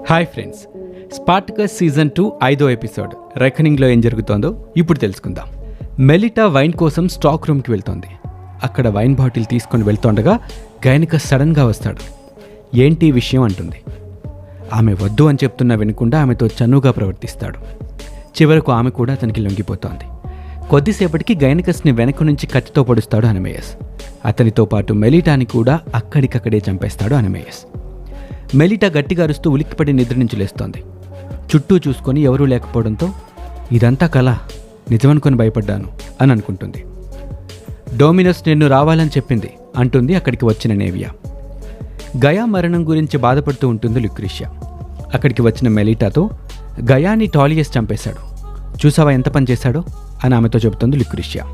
Hi friends, Spartacus season 2 5వ episode రెకనింగ్లో ఏం జరుగుతోందో ఇప్పుడు తెలుసుకుందాం. మెలిటా వైన్ కోసం స్టాక్ రూమ్కి వెళ్తోంది. అక్కడ వైన్ బాటిల్ తీసుకొని వెళ్తుండగా గైనకస్ సడన్గా వస్తాడు. ఏంటి విషయం అంటుంది. ఆమె వద్దు అని చెప్తున్నా వినకుండా ఆమెతో చనువుగా ప్రవర్తిస్తాడు. చివరకు ఆమె కూడా అతనికి లొంగిపోతోంది. కొద్దిసేపటికి గైనకస్ని వెనక నుంచి కత్తితో పొడుస్తాడు అనమేయస్. అతనితో పాటు మెలిటాని కూడా అక్కడికక్కడే చంపేస్తాడు అనమేయస్. మెలిటా గట్టిగా అరుస్తూ ఉలిక్కిపడి నిద్ర నుంచి లేస్తోంది. చుట్టూ చూసుకొని ఎవరూ లేకపోవడంతో ఇదంతా కళ, నిజమనుకొని భయపడ్డాను అని అనుకుంటుంది. డోమినస్ నిన్ను రావాలని చెప్పింది అంటుంది అక్కడికి వచ్చిన నేవియా. గయా మరణం గురించి బాధపడుతూ ఉంటుంది లుక్రీషియా. అక్కడికి వచ్చిన మెలిటాతో గయాని టాలియస్ చంపేశాడు, చూసావా ఎంత పని చేశాడో అని ఆమెతో చెబుతుంది లుక్రీషియా.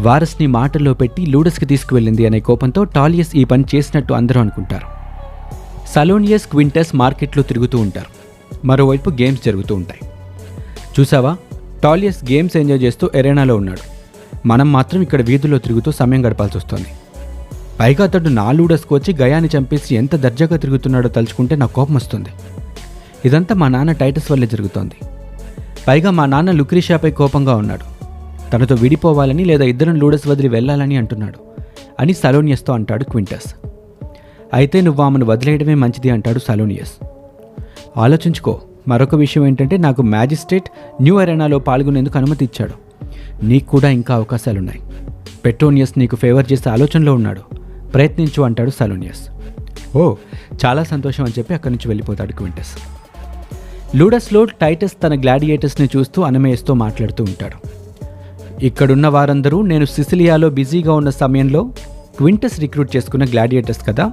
వారస్ని మాటల్లో పెట్టి లూడస్కి తీసుకువెళ్ళింది అనే కోపంతో టాలియస్ ఈ పని చేసినట్టు అందరూ అనుకుంటారు. సలోనియస్, క్వింటస్ మార్కెట్లో తిరుగుతూ ఉంటారు. మరోవైపు గేమ్స్ జరుగుతూ ఉంటాయి. చూసావా, టాలియస్ గేమ్స్ ఎంజాయ్ చేస్తూ ఎరేనాలో ఉన్నాడు. మనం మాత్రం ఇక్కడ వీధుల్లో తిరుగుతూ సమయం గడపాల్సి వస్తుంది. పైగా అతడు నా లూడస్కి వచ్చి గయాని చంపేసి ఎంత దర్జాగా తిరుగుతున్నాడో తలుచుకుంటే నాకు కోపం వస్తుంది. ఇదంతా మా నాన్న టైటస్ వల్లే జరుగుతోంది. పైగా మా నాన్న లుక్రీషియాపై కోపంగా ఉన్నాడు. తనతో విడిపోవాలని లేదా ఇద్దరం లూడస్ వదిలి వెళ్ళాలని అంటున్నాడు అని సలోనియస్తో అంటాడు క్వింటస్. అయితే నువ్వు ఆమెను వదిలేయడమే మంచిది అంటాడు సలోనియస్. ఆలోచించుకో, మరొక విషయం ఏంటంటే నాకు మ్యాజిస్ట్రేట్ న్యూ అరెనాలో పాల్గొనేందుకు అనుమతి ఇచ్చాడు. నీకు కూడా ఇంకా అవకాశాలున్నాయి. పెట్రోనియస్ నీకు ఫేవర్ చేసే ఆలోచనలో ఉన్నాడు, ప్రయత్నించు అంటాడు సలోనియస్. ఓ, చాలా సంతోషం అని చెప్పి అక్కడి నుంచి వెళ్ళిపోతాడు క్వింటస్. లూడస్లో టైటస్ తన గ్లాడియేటర్స్ని చూస్తూ అనమేయస్తో మాట్లాడుతూ ఉంటాడు. ఇక్కడున్న వారందరూ నేను సిసిలియాలో బిజీగా ఉన్న సమయంలో క్వింటస్ రిక్రూట్ చేసుకున్న గ్లాడియేటర్స్ కదా.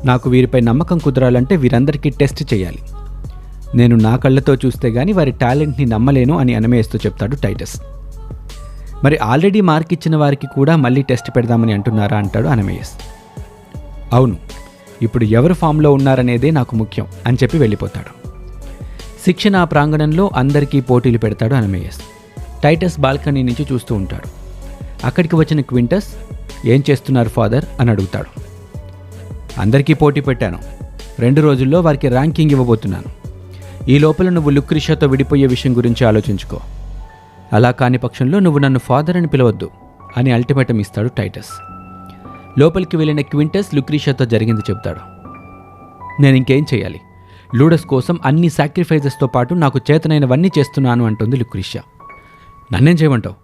నాకు వీరిపై నమ్మకం కుదరాలంటే వీరందరికీ టెస్ట్ చేయాలి. నేను నా కళ్ళతో చూస్తే గానీ వారి టాలెంట్ని నమ్మలేను అని అనమేయస్తో చెప్తాడు టైటస్. మరి ఆల్రెడీ మార్క్ ఇచ్చిన వారికి కూడా మళ్ళీ టెస్ట్ పెడదామని అంటున్నారా అంటాడు అనమేయస్. అవును, ఇప్పుడు ఎవరు ఫామ్లో ఉన్నారనేదే నాకు ముఖ్యం అని చెప్పి వెళ్ళిపోతాడు. శిక్షణ ప్రాంగణంలో అందరికీ పోటీలు పెడతాడు అనమేయస్. టైటస్ బాల్కనీ నుంచి చూస్తూ ఉంటాడు. అక్కడికి వచ్చిన క్వింటస్, ఏం చేస్తున్నారు ఫాదర్ అని అడుగుతాడు. అందరికీ పోటీ పెట్టాను. 2 రోజుల్లో వారికి ర్యాంకింగ్ ఇవ్వబోతున్నాను. ఈ లోపల నువ్వు లుక్రీషియాతో విడిపోయే విషయం గురించి ఆలోచించుకో. అలా కాని పక్షంలో నువ్వు నన్ను ఫాదర్ అని పిలవద్దు అని అల్టిమేటం ఇస్తాడు టైటస్. లోపలికి వెళ్ళిన క్వింటస్ లుక్రీషియాతో జరిగింది చెప్తాడు. నేను ఇంకేం చేయాలి? లూడస్ కోసం అన్ని సాక్రిఫైజెస్తో పాటు నాకు చేతనైనవన్నీ చేస్తున్నాను అంటుంది లుక్రీషియా. నన్నేం చేయమంటావు?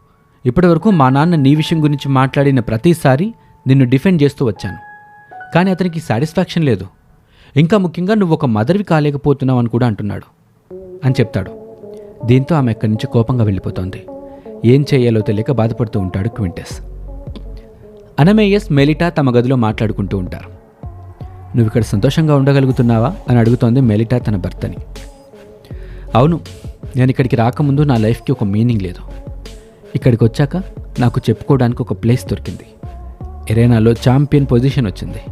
ఇప్పటివరకు మా నాన్న నీ విషయం గురించి మాట్లాడిన ప్రతిసారి నిన్ను డిఫెండ్ చేస్తూ వచ్చాను, కానీ అతనికి సాటిస్ఫాక్షన్ లేదు. ఇంకా ముఖ్యంగా నువ్వు ఒక మదర్వి కాలేకపోతున్నావు అని కూడా అంటున్నాడు అని చెప్తాడు. దీంతో ఆమె అక్కడి నుంచి కోపంగా వెళ్ళిపోతోంది. ఏం చేయాలో తెలియక బాధపడుతూ ఉంటాడు క్వింటస్. అనమేయస్, మెలిటా తమ గదిలో మాట్లాడుకుంటూ ఉంటారు. నువ్వు ఇక్కడ సంతోషంగా ఉండగలుగుతున్నావా అని అడుగుతోంది మెలిటా తన భర్తని. అవును, నేను ఇక్కడికి రాకముందు నా లైఫ్కి ఒక మీనింగ్ లేదు. ఇక్కడికి వచ్చాక నాకు చెప్పుకోవడానికి ఒక ప్లేస్ దొరికింది. ఎరేనాలో ఛాంపియన్ పొజిషన్ వచ్చింది.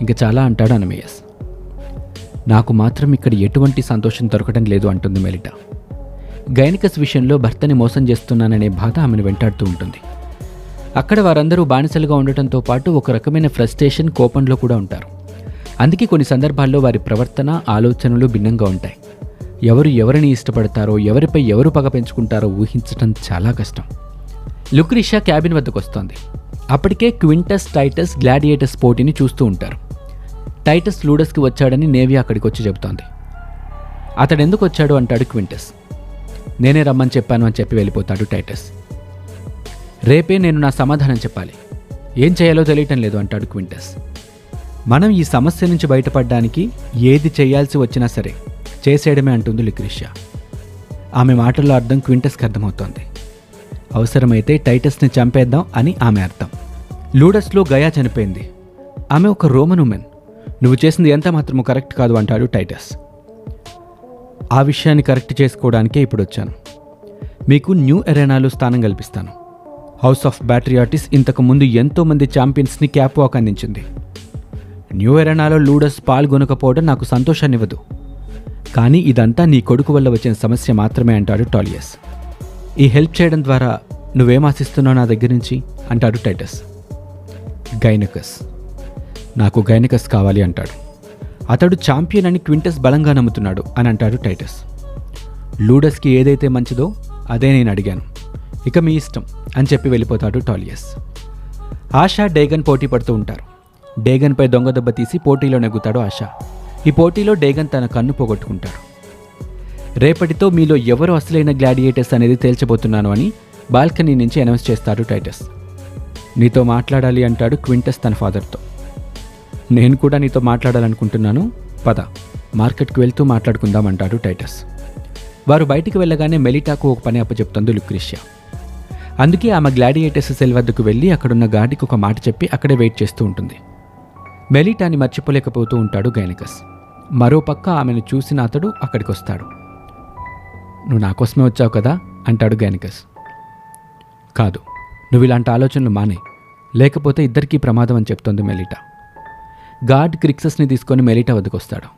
ఇంకా చాలా అంటాడు అనమేయస్. నాకు మాత్రం ఇక్కడ ఎటువంటి సంతోషం దొరకడం లేదు అంటుంది మెలిటా. గైనకస్ విషయంలో భర్తని మోసం చేస్తున్నాననే బాధ ఆమెను వెంటాడుతూ ఉంటుంది. అక్కడ వారందరూ బానిసలుగా ఉండటంతో పాటు ఒక రకమైన ఫ్రస్ట్రేషన్, కోపంలో కూడా ఉంటారు. అందుకే కొన్ని సందర్భాల్లో వారి ప్రవర్తన, ఆలోచనలు భిన్నంగా ఉంటాయి. ఎవరు ఎవరిని ఇష్టపడతారో, ఎవరిపై ఎవరు పగ పెంచుకుంటారో ఊహించడం చాలా కష్టం. లుక్రీషియా క్యాబిన్ వద్దకు వస్తోంది. అప్పటికే క్వింటస్, టైటస్ గ్లాడియేటర్స్ పోటీని చూస్తూ ఉంటారు. టైటస్ లూడస్కి వచ్చాడని నేవియా అక్కడికి వచ్చి చెబుతోంది. అతడు ఎందుకు వచ్చాడు అంటాడు క్వింటస్. నేనే రమ్మని చెప్పాను అని చెప్పి వెళ్ళిపోతాడు టైటస్. రేపే నేను నా సమాధానం చెప్పాలి, ఏం చేయాలో తెలియటం లేదు అంటాడు క్వింటస్. మనం ఈ సమస్య నుంచి బయటపడడానికి ఏది చేయాల్సి వచ్చినా సరే చేసేయడమే అంటుంది లుక్రీషియా. ఆమె మాటల్లో అర్థం క్వింటస్కి అర్థమవుతోంది. అవసరమైతే టైటస్ని చంపేద్దాం అని ఆమె అర్థం. లూడస్లో గయా చనిపోయింది. ఆమె ఒక రోమన్ ఉమెన్. నువ్వు చేసింది ఎంత మాత్రమూ కరెక్ట్ కాదు అంటాడు టైటస్. ఆ విషయాన్ని కరెక్ట్ చేసుకోవడానికే ఇప్పుడు వచ్చాను. మీకు న్యూ ఎరేనాలో స్థానం కల్పిస్తాను. హౌస్ ఆఫ్ బ్యాట్రియాటిస్ ఇంతకుముందు ఎంతోమంది ఛాంపియన్స్ని క్యాప్ వాక్ అందించింది. న్యూ ఎరేనాలో లూడస్ పాల్గొనకపోవడం నాకు సంతోషాన్నివ్వదు, కానీ ఇదంతా నీ కొడుకు వల్ల వచ్చిన సమస్య మాత్రమే అంటాడు టాలియస్. ఈ హెల్ప్ చేయడం ద్వారా నువ్వేం ఆశిస్తున్నావు నా దగ్గర నుంచి అంటాడు టైటస్. గైనకస్, నాకు గైనకస్ కావాలి అంటాడు. అతడు ఛాంపియన్ అని క్వింటస్ బలంగా నమ్ముతున్నాడు అని అంటాడు టైటస్. లూడస్కి ఏదైతే మంచిదో అదే నేను అడిగాను, ఇక మీ ఇష్టం అని చెప్పి వెళ్ళిపోతాడు టాలియస్. ఆశా డేగన్ పోటీ పడుతూ ఉంటారు. డేగన్పై దొంగ దెబ్బ తీసి పోటీలో నెగ్గుతాడు ఆశా. ఈ పోటీలో డేగన్ తన కన్ను పోగొట్టుకుంటాడు. రేపటితో మీలో ఎవరు అసలైన గ్లాడియేటర్స్ అనేది తేల్చబోతున్నాను అని బాల్కనీ నుంచి అనౌన్స్ చేస్తాడు టైటస్. నీతో మాట్లాడాలి అంటాడు క్వింటస్ తన ఫాదర్తో. నేను కూడా నీతో మాట్లాడాలనుకుంటున్నాను, పద మార్కెట్కి వెళ్తూ మాట్లాడుకుందాం అంటాడు టైటస్. వారు బయటికి వెళ్ళగానే మెలిటాకు ఒక పని అప్పచెప్తుంది లుక్రీషియా. అందుకే ఆమె గ్లాడియేటర్స్ సెల్ వద్దకు వెళ్ళి అక్కడున్న గార్డికి ఒక మాట చెప్పి అక్కడే వెయిట్ చేస్తూ ఉంటుంది. మెలిటాని మర్చిపోలేకపోతూ ఉంటాడు గైనకస్. మరోపక్క ఆమెను చూసిన అతడు అక్కడికి వస్తాడు. నువ్వు నా కోసమే వచ్చావు కదా అంటాడు గైనకస్. కాదు, నువ్వు ఇలాంటి ఆలోచనలు మానే, లేకపోతే ఇద్దరికీ ప్రమాదం అని చెప్తోంది మెలిటా. గార్డ్ క్రిక్సస్ని తీసుకొని మెలిటా వద్దకు వస్తాడు.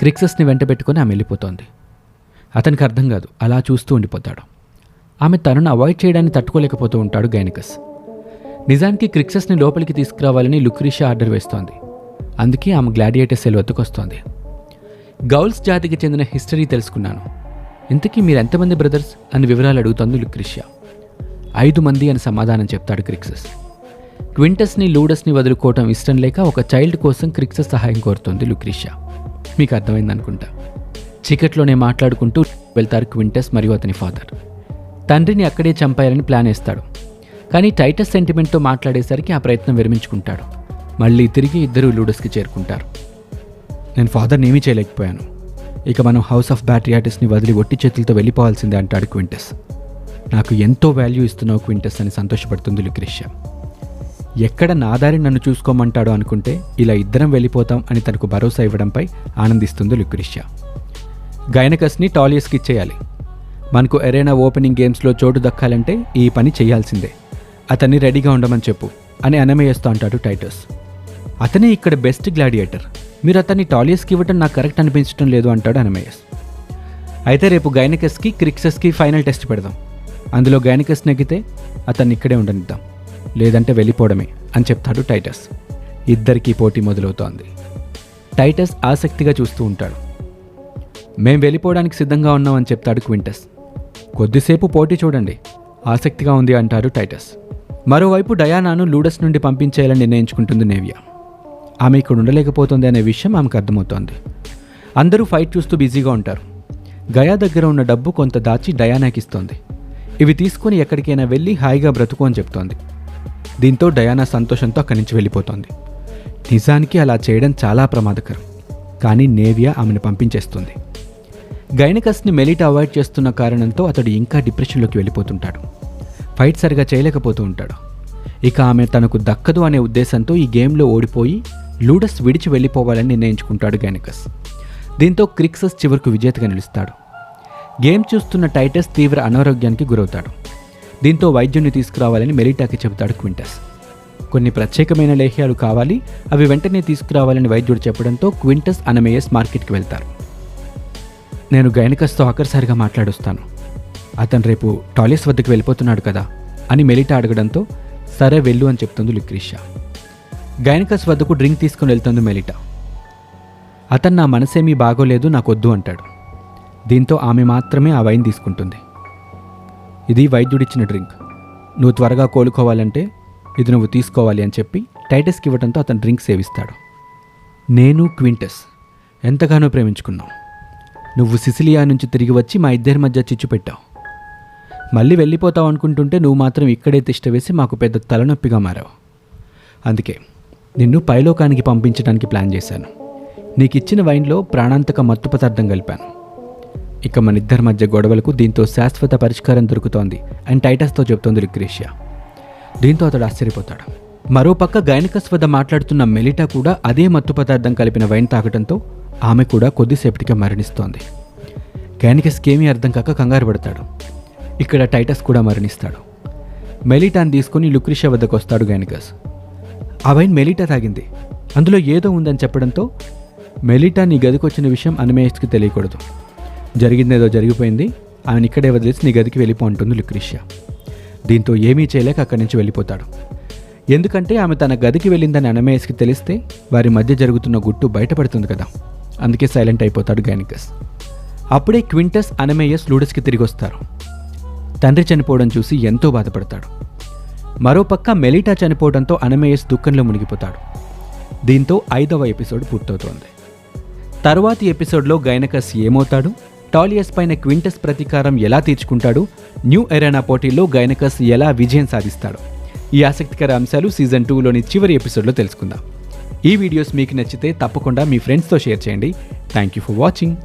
క్రిక్సస్ని వెంట పెట్టుకొని ఆమె వెళ్ళిపోతోంది. అతనికి అర్థం కాదు, అలా చూస్తూ ఉండిపోతాడు. ఆమె తనను అవాయిడ్ చేయడాన్ని తట్టుకోలేకపోతూ ఉంటాడు గైనకస్. నిజానికి క్రిక్సస్ని లోపలికి తీసుకురావాలని లుక్రీషియా ఆర్డర్ వేస్తోంది. అందుకే ఆమె గ్లాడియేటర్ సెల్ వద్దకు వస్తోంది. గౌల్స్ జాతికి చెందిన హిస్టరీ తెలుసుకున్నాను. ఇంతకీ మీరు ఎంతమంది బ్రదర్స్ అని వివరాలు అడుగుతోంది లుక్రీషియా. 5 మంది అని సమాధానం చెప్తాడు క్రిక్సస్. క్వింటస్ని లూడస్ని వదులుకోవటం ఇష్టం లేక ఒక చైల్డ్ కోసం క్రిక్సస్ సహాయం కోరుతోంది లుక్రీషియా. మీకు అర్థమైందనుకుంటా. చీకట్లోనే మాట్లాడుకుంటూ వెళ్తారు క్వింటస్ మరియు అతని ఫాదర్. తండ్రిని అక్కడే చంపారని ప్లాన్ వేస్తాడు. కానీ టైటస్ సెంటిమెంట్తో మాట్లాడేసరికి ఆ ప్రయత్నం విరమించుకుంటాడు. మళ్ళీ తిరిగి ఇద్దరు లూడస్కి చేరుకుంటారు. నేను ఫాదర్ని ఏమీ చేయలేకపోయాను, ఇక మనం హౌస్ ఆఫ్ బ్యాట్రియాటిస్ని వదిలి ఒట్టి చేతులతో వెళ్ళిపోవాల్సిందే అంటాడు క్వింటస్. నాకు ఎంతో వాల్యూ ఇస్తున్నావు క్వింటస్ అని సంతోషపడుతుంది లుక్రీషియా. ఎక్కడ నా దారి నన్ను చూసుకోమంటాడో అనుకుంటే ఇలా ఇద్దరం వెళ్ళిపోతాం అని తనకు భరోసా ఇవ్వడంపై ఆనందిస్తుంది లుక్రీషియా. గైనకస్ని టాలియస్కి ఇచ్చేయాలి. మనకు ఎరేనా ఓపెనింగ్ గేమ్స్లో చోటు దక్కాలంటే ఈ పని చేయాల్సిందే. అతన్ని రెడీగా ఉండమని చెప్పు అని అనమేయస్తూ అంటాడు టైటస్. అతనే ఇక్కడ బెస్ట్ గ్లాడియేటర్, మీరు అతన్ని టాలియస్కి ఇవ్వటం నాకు కరెక్ట్ అనిపించడం లేదు అంటాడు అనమేయస్. అయితే రేపు గైనకస్కి క్రిక్సస్కి ఫైనల్ టెస్ట్ పెడదాం. అందులో గైనకస్ నెగ్గితే అతన్ని ఇక్కడే ఉండనిద్దాం, లేదంటే వెళ్ళిపోవడమే అని చెప్తాడు టైటస్. ఇద్దరికీ పోటీ మొదలవుతోంది. టైటస్ ఆసక్తిగా చూస్తూ ఉంటాడు. మేం వెళ్ళిపోవడానికి సిద్ధంగా ఉన్నామని చెప్తాడు క్వింటస్. కొద్దిసేపు పోటీ చూడండి, ఆసక్తిగా ఉంది అంటారు టైటస్. మరోవైపు డయానాను లూడస్ నుండి పంపించేయాలని నిర్ణయించుకుంటుంది నేవియా. ఆమె ఇక్కడ ఉండలేకపోతుంది అనే విషయం ఆమెకు అర్థమవుతోంది. అందరూ ఫైట్ చూస్తూ బిజీగా ఉంటారు. గయా దగ్గర ఉన్న డబ్బు కొంత దాచి డయానాకి ఇస్తోంది. ఇవి తీసుకుని ఎక్కడికైనా వెళ్ళి హాయిగా బ్రతుకు అని చెప్తోంది. దీంతో డయానా సంతోషంతో అక్కడి నుంచి వెళ్ళిపోతోంది. నిజానికి అలా చేయడం చాలా ప్రమాదకరం, కానీ నేవియా ఆమెను పంపించేస్తుంది. గైనకస్ని మెలిటా అవాయిడ్ చేస్తున్న కారణంతో అతడు ఇంకా డిప్రెషన్లోకి వెళ్ళిపోతుంటాడు. ఫైట్ సరిగా చేయలేకపోతూ ఉంటాడు. ఇక ఆమె తనకు దక్కదు అనే ఉద్దేశంతో ఈ గేమ్లో ఓడిపోయి లూడస్ విడిచి వెళ్ళిపోవాలని నిర్ణయించుకుంటాడు గైనకస్. దీంతో క్రిక్సస్ చివరకు విజేతగా నిలుస్తాడు. గేమ్ చూస్తున్న టైటస్ తీవ్ర అనారోగ్యానికి గురవుతాడు. దీంతో వైద్యుని తీసుకురావాలని మెలిటాకి చెబుతాడు క్వింటస్. కొన్ని ప్రత్యేకమైన లేహ్యాలు కావాలి, అవి వెంటనే తీసుకురావాలని వైద్యుడు చెప్పడంతో క్వింటస్ అనమేయస్ మార్కెట్కి వెళ్తారు. నేను గైనకస్తో ఆఖరిసారిగా మాట్లాడొస్తాను, అతను రేపు టాలియస్ వద్దకు వెళ్ళిపోతున్నాడు కదా అని మెలిటా అడగడంతో సరే వెళ్ళు అని చెప్తుంది లుక్రీషియా. గైనకస్ వద్దకు డ్రింక్ తీసుకుని వెళ్తుంది మెలిటా. అతను నా మనసేమీ బాగోలేదు, నాకొద్దు అంటాడు. దీంతో ఆమె మాత్రమే ఆ వైన్ తీసుకుంటుంది. ఇది వైద్యుడిచ్చిన డ్రింక్, నువ్వు త్వరగా కోలుకోవాలంటే ఇది నువ్వు తీసుకోవాలి అని చెప్పి టైటస్కి ఇవ్వడంతో అతను డ్రింక్ సేవిస్తాడు. నేను క్వింటస్ ఎంతగానో ప్రేమించుకున్నాం. నువ్వు సిసిలియా నుంచి తిరిగి వచ్చి మా ఇద్దరి మధ్య చిచ్చు పెట్టావు. మళ్ళీ వెళ్ళిపోతావు అనుకుంటుంటే నువ్వు మాత్రం ఇక్కడే తిష్టవేసి మాకు పెద్ద తలనొప్పిగా మారావు. అందుకే నిన్ను పైలోకానికి పంపించడానికి ప్లాన్ చేశాను. నీకు ఇచ్చిన వైన్లో ప్రాణాంతక మత్తు పదార్థం కలిపాను. ఇక మన ఇద్దరి మధ్య గొడవలకు దీంతో శాశ్వత పరిష్కారం దొరుకుతోంది అని టైటస్తో చెబుతోంది లుక్రీషియా. దీంతో అతడు ఆశ్చర్యపోతాడు. మరోపక్క గైనకస్ వద్ద మాట్లాడుతున్న మెలిటా కూడా అదే మత్తు పదార్థం కలిపిన వైన్ తాగడంతో ఆమె కూడా కొద్దిసేపటికే మరణిస్తోంది. గైనకస్కి ఏమీ అర్థం కాక కంగారు పడతాడు. ఇక్కడ టైటస్ కూడా మరణిస్తాడు. మెలిటాని తీసుకుని లుక్రీషియా వద్దకు వస్తాడు గైనకస్. ఆ వైన్ మెలిటా తాగింది, అందులో ఏదో ఉందని చెప్పడంతో మెలిటా నీ గదికొచ్చిన విషయం అనమేయస్కి తెలియకూడదు, జరిగిందేదో జరిగిపోయింది, ఆమెను ఇక్కడే వదిలేసి నీ గదికి వెళ్ళిపో అంటుంది లుక్రీషియా. దీంతో ఏమీ చేయలేక అక్కడి నుంచి వెళ్ళిపోతాడు. ఎందుకంటే ఆమె తన గదికి వెళ్ళిందని అనమేయస్కి తెలిస్తే వారి మధ్య జరుగుతున్న గుట్టు బయటపడుతుంది కదా. అందుకే సైలెంట్ అయిపోతాడు గైనికస్. అప్పుడే క్వింటస్ అనమేయస్ లూడస్కి తిరిగి వస్తారు. తండ్రి చనిపోవడం చూసి ఎంతో బాధపడతాడు. మరోపక్క మెలిటా చనిపోవడంతో అనమేయస్ దుఃఖంలో మునిగిపోతాడు. దీంతో 5వ ఎపిసోడ్ పూర్తవుతోంది. తరువాతి ఎపిసోడ్లో గైనకస్ ఏమవుతాడు, టాలియస్ పైన క్వింటస్ ప్రతీకారం ఎలా తీర్చుకుంటాడు, న్యూ ఎరేనా పోటీల్లో గైనకస్ ఎలా విజయం సాధిస్తాడు, ఈ ఆసక్తికర అంశాలు సీజన్ 2లోని చివరి ఎపిసోడ్లో తెలుసుకుందాం. ఈ వీడియోస్ మీకు నచ్చితే తప్పకుండా మీ ఫ్రెండ్స్తో షేర్ చేయండి. Thank you for watching.